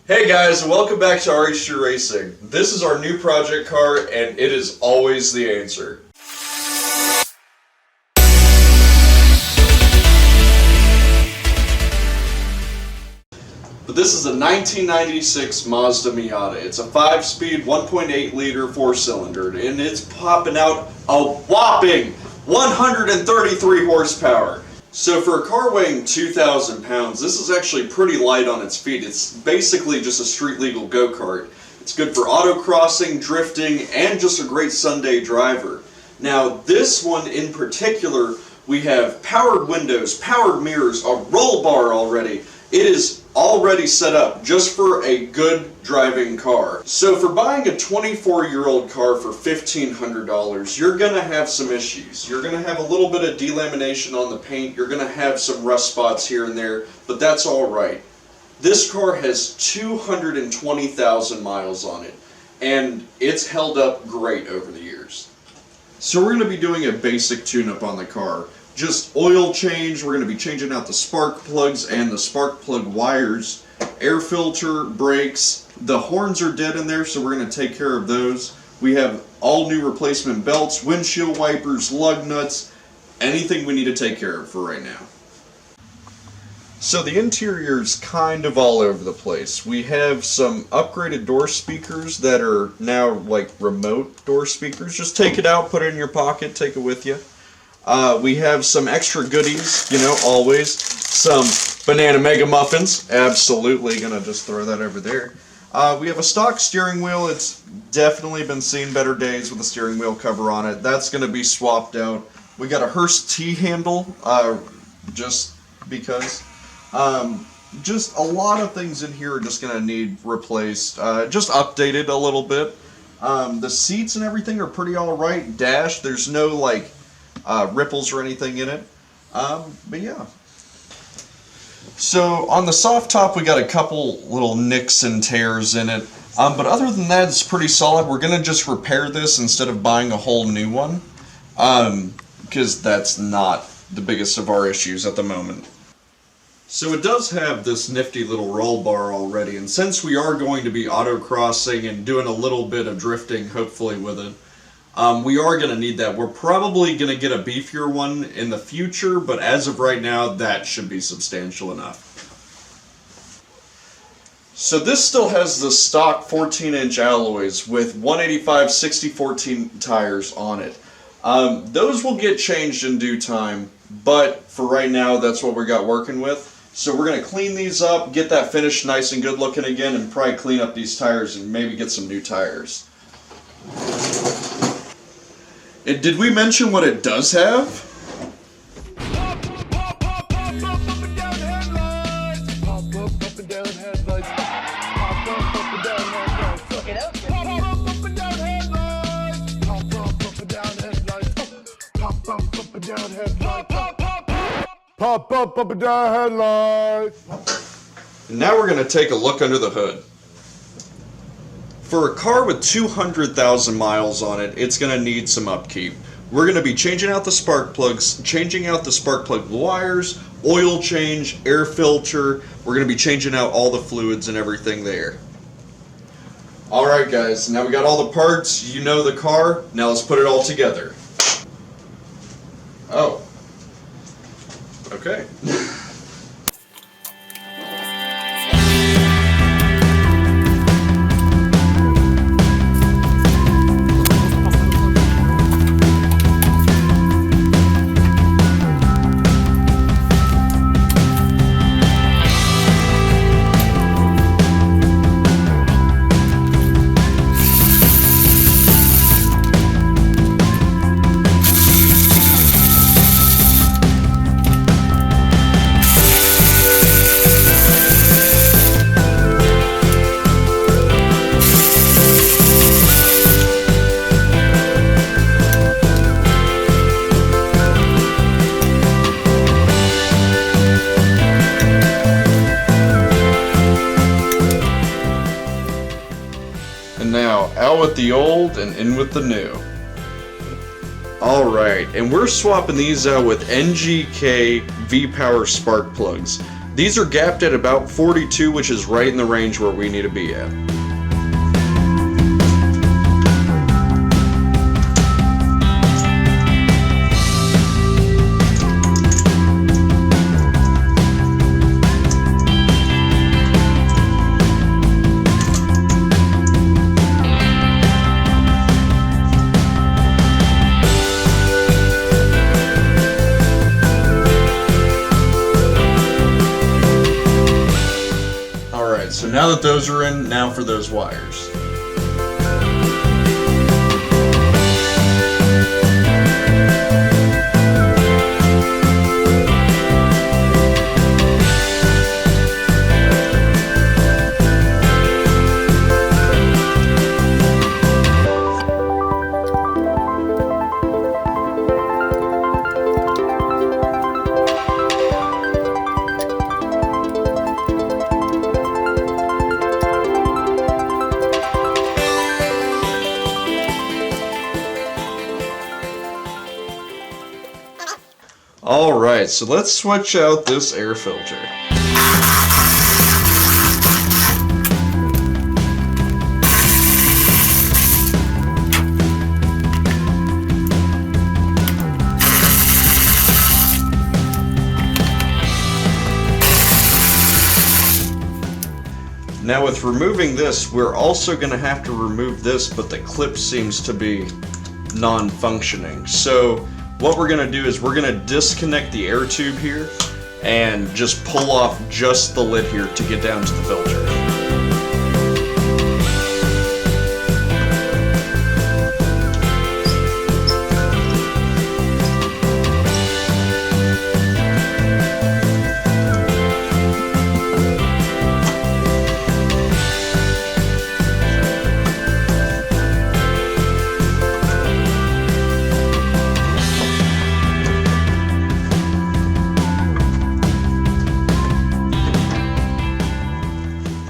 Hey guys, and welcome back to RH2 Racing. This is our new project car, and it is always the answer. But this is a 1996 Mazda Miata. It's a 5-speed, 1.8-liter 4-cylinder, and it's popping out a whopping 133 horsepower. So for a car weighing 2,000 pounds, this is actually pretty light on its feet. It's basically just a street-legal go-kart. It's good for autocrossing, drifting, and just a great Sunday driver. Now, this one in particular, we have powered windows, powered mirrors, a roll bar already. It is already set up just for a good driving car. So for buying a 24-year-old car for $1,500, you're going to have some issues. You're going to have a little bit of delamination on the paint. You're going to have some rust spots here and there, but that's all right. This car has 220,000 miles on it, and it's held up great over the years. So we're going to be doing a basic tune-up on the car. Just oil change, we're going to be changing out the spark plugs and the spark plug wires, air filter, brakes. The horns are dead in there, so we're going to take care of those. We have all new replacement belts, windshield wipers, lug nuts, anything we need to take care of for right now. So the interior's kind of all over the place. We have some upgraded door speakers that are now like remote door speakers. Just take it out, put it in your pocket, take it with you. We have some extra goodies, you know, always. Some banana mega muffins. Absolutely gonna just throw that over there. We have a stock steering wheel. It's definitely been seen better days with a steering wheel cover on it. That's gonna be swapped out. We got a Hearst T-handle, just because. Just a lot of things in here are just gonna need replaced, just updated a little bit. The seats and everything are pretty alright. Dash, there's no like ripples or anything in it, but yeah. So on the soft top we got a couple little nicks and tears in it, but other than that it's pretty solid. We're gonna just repair this instead of buying a whole new one, because that's not the biggest of our issues at the moment. So it does have this nifty little roll bar already, and since we are going to be autocrossing and doing a little bit of drifting hopefully with it, we are going to need that. We're probably going to get a beefier one in the future, but as of right now, that should be substantial enough. So this still has the stock 14-inch alloys with 185 60/14 tires on it. Those will get changed in due time, but for right now, that's what we got working with. So we're going to clean these up, get that finished nice and good looking again, and probably clean up these tires and maybe get some new tires. Did we mention what it does have? Pop up and down headlights. And now we're going to take a look under the hood. For a car with 200,000 miles on it, it's going to need some upkeep. We're going to be changing out the spark plugs, changing out the spark plug wires, oil change, air filter. We're going to be changing out all the fluids and everything there. Alright guys, now we got all the parts, you know the car, now let's put it all together. Oh. Okay. Now, out with the old and in with the new. Alright, and we're swapping these out with NGK V-Power spark plugs. These are gapped at about 42, which is right in the range where we need to be at. So now that those are in, now for those wires. Alright, so let's switch out this air filter. Now with removing this, we're also going to have to remove this, but the clip seems to be non-functioning. So what we're going to do is we're going to disconnect the air tube here and just pull off just the lid here to get down to the filter.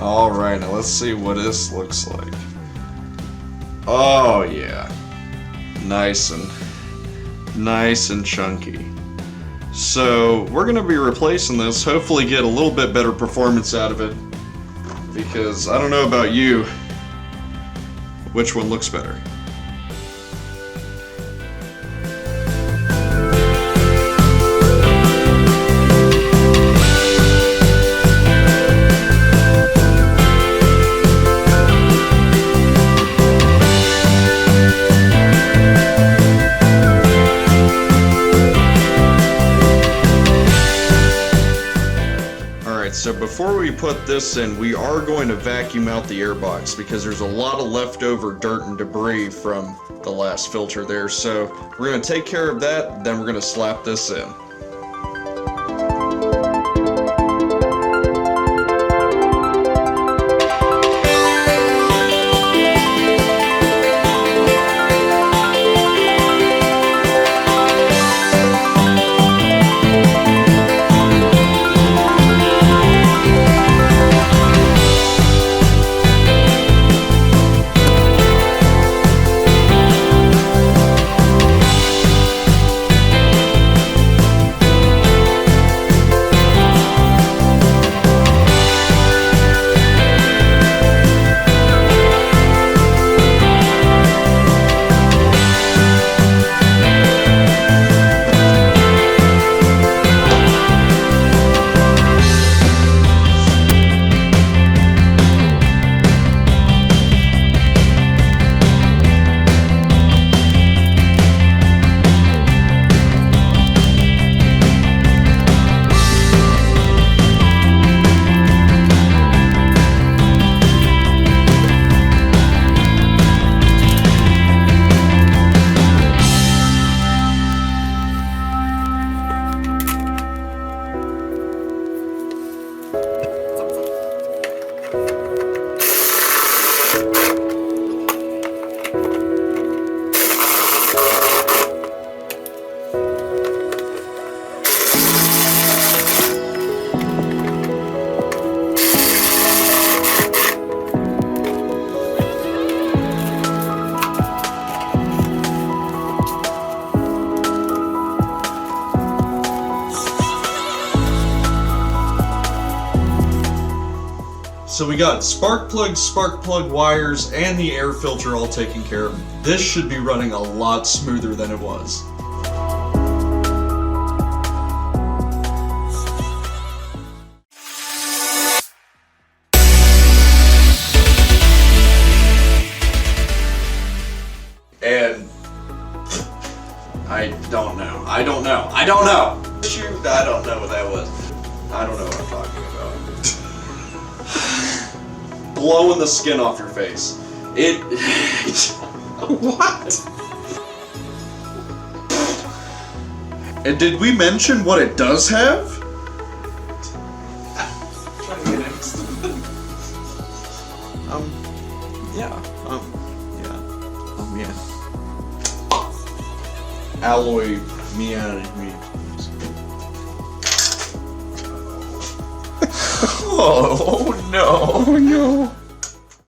Alright, now let's see what this looks like. Oh yeah. Nice and chunky. So we're going to be replacing this, hopefully get a little bit better performance out of it, because I don't know about you, which one looks better. So before we put this in, we are going to vacuum out the air box because there's a lot of leftover dirt and debris from the last filter there. So we're going to take care of that, then we're going to slap this in. So we got spark plug wires, and the air filter all taken care of. This should be running a lot smoother than it was. And I don't know. I don't know what that was. I don't know what I'm talking about. Blowing the skin off your face. What? And did we mention what it does have? Yeah. Alloy Miata. Oh no. Oh no.